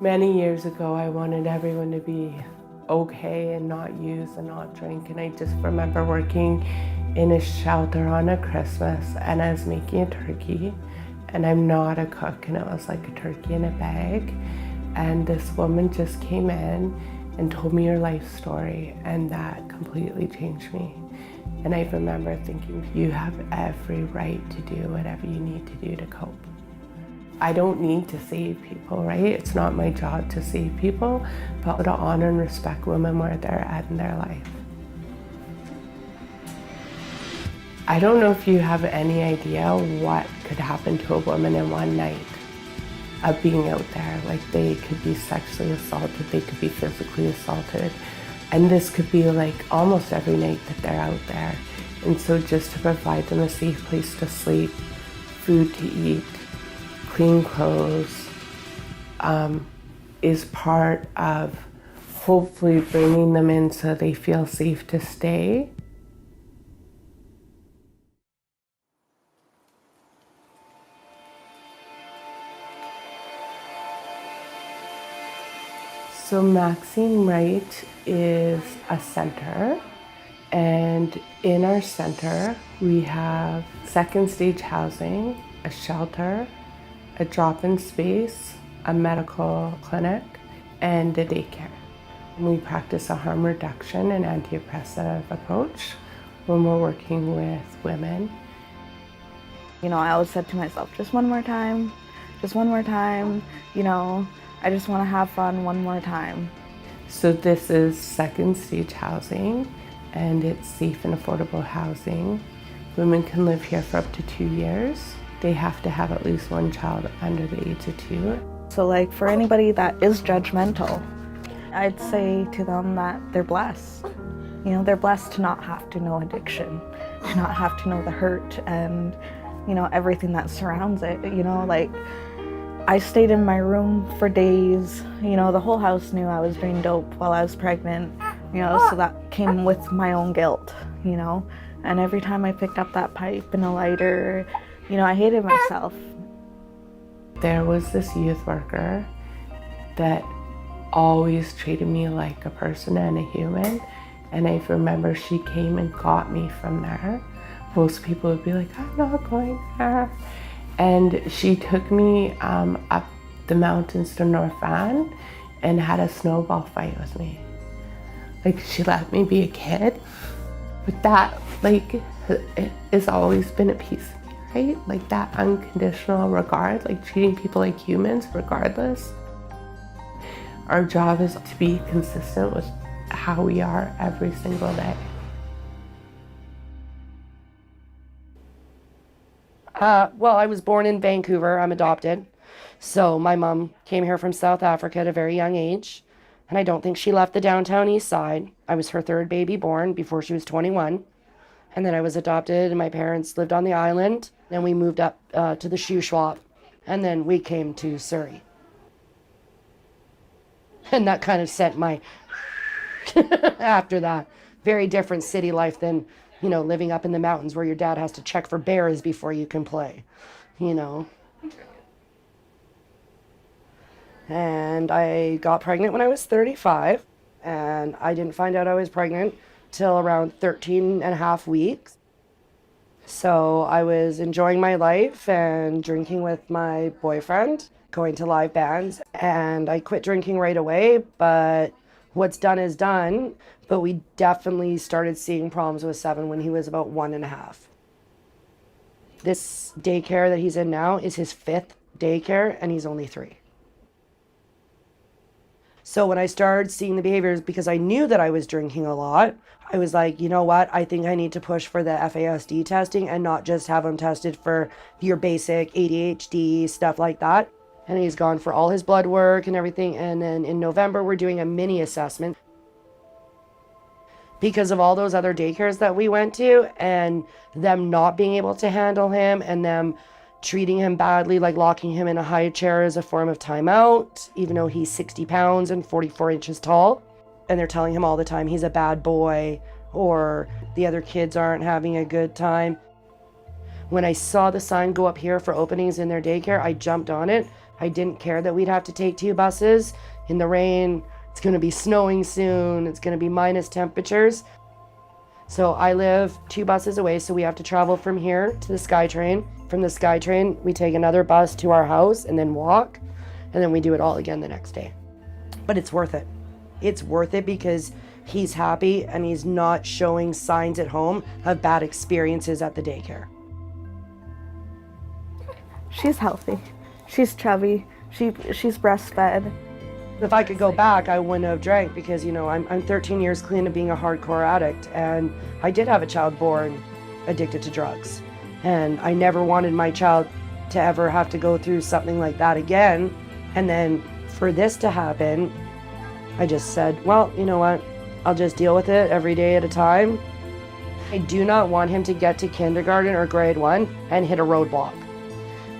Many years ago, I wanted everyone to be okay and not use and not drink. And I just remember working in a shelter on a Christmas and I was making a turkey, and I'm not a cook, and it was like a turkey in a bag. And this woman just came in and told me her life story, and that completely changed me. And I remember thinking, you have every right to do whatever you need to do to cope. I don't need to save people, right? It's not my job to save people, but to honor and respect women where they're at in their life. I don't know if you have any idea what could happen to a woman in one night of being out there. Like, they could be sexually assaulted, they could be physically assaulted, and this could be like almost every night that they're out there. And so just to provide them a safe place to sleep, food to eat, clean clothes, is part of hopefully bringing them in so they feel safe to stay. So Maxine Wright is a center, and in our center we have second stage housing, a shelter, a drop-in space, a medical clinic, and a daycare. We practice a harm reduction and anti-oppressive approach when we're working with women. You know, I always said to myself, just one more time, you know, I just want to have fun one more time. So this is second stage housing, and it's safe and affordable housing. Women can live here for up to 2 years. They have to have at least one child under the age of 2. So like, for anybody that is judgmental, I'd say to them that they're blessed. You know, they're blessed to not have to know addiction, to not have to know the hurt and, you know, everything that surrounds it. You know, like, I stayed in my room for days. You know, the whole house knew I was doing dope while I was pregnant, you know, so that came with my own guilt, you know. And every time I picked up that pipe and a lighter, you know, I hated myself. There was this youth worker that always treated me like a person and a human. And I remember she came and got me from there. Most people would be like, I'm not going there. And she took me up the mountains to North Van and had a snowball fight with me. Like, she let me be a kid. But that, like, it has always been a piece of me, right? Like, that unconditional regard, like treating people like humans regardless. Our job is to be consistent with how we are every single day. Well, I was born in Vancouver. I'm adopted. So my mom came here from South Africa at a very young age, and I don't think she left the downtown east side. I was her third baby born before she was 21. And then I was adopted, and my parents lived on the island. Then we moved up to the shoe shop, and then we came to Surrey. And that kind of sent my after that. Very different city life than, you know, living up in the mountains where your dad has to check for bears before you can play, you know. And I got pregnant when I was 35, and I didn't find out I was pregnant till around 13 and a half weeks. So I was enjoying my life and drinking with my boyfriend, going to live bands, and I quit drinking right away, but what's done is done. But we definitely started seeing problems with Seven when he was about 1.5. This daycare that he's in now is his 5th daycare, and he's only 3. So when I started seeing the behaviors, because I knew that I was drinking a lot, I was like, you know what? I think I need to push for the FASD testing and not just have him tested for your basic ADHD, stuff like that. And he's gone for all his blood work and everything. And then in November, we're doing a mini assessment. Because of all those other daycares that we went to and them not being able to handle him and them treating him badly, like locking him in a high chair as a form of timeout, even though he's 60 pounds and 44 inches tall. And they're telling him all the time he's a bad boy or the other kids aren't having a good time. When I saw the sign go up here for openings in their daycare, I jumped on it. I didn't care that we'd have to take 2 buses in the rain. It's going to be snowing soon. It's going to be minus temperatures. So I live 2 buses away, so we have to travel from here to the SkyTrain. From the SkyTrain, we take another bus to our house and then walk, and then we do it all again the next day. But it's worth it. It's worth it because he's happy and he's not showing signs at home of bad experiences at the daycare. She's healthy. She's chubby. She's breastfed. If I could go back, I wouldn't have drank because, you know, I'm 13 years clean of being a hardcore addict, and I did have a child born addicted to drugs. And I never wanted my child to ever have to go through something like that again. And then for this to happen, I just said, well, you know what? I'll just deal with it every day at a time. I do not want him to get to kindergarten or grade 1 and hit a roadblock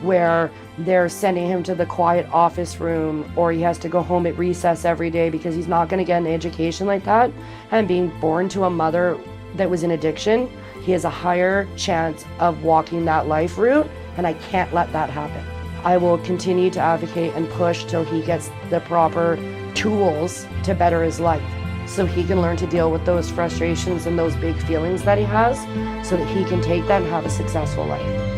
where they're sending him to the quiet office room, or he has to go home at recess every day, because he's not going to get an education like that. And being born to a mother that was in addiction, he has a higher chance of walking that life route, and I can't let that happen. I will continue to advocate and push till he gets the proper tools to better his life, so he can learn to deal with those frustrations and those big feelings that he has, so that he can take that and have a successful life.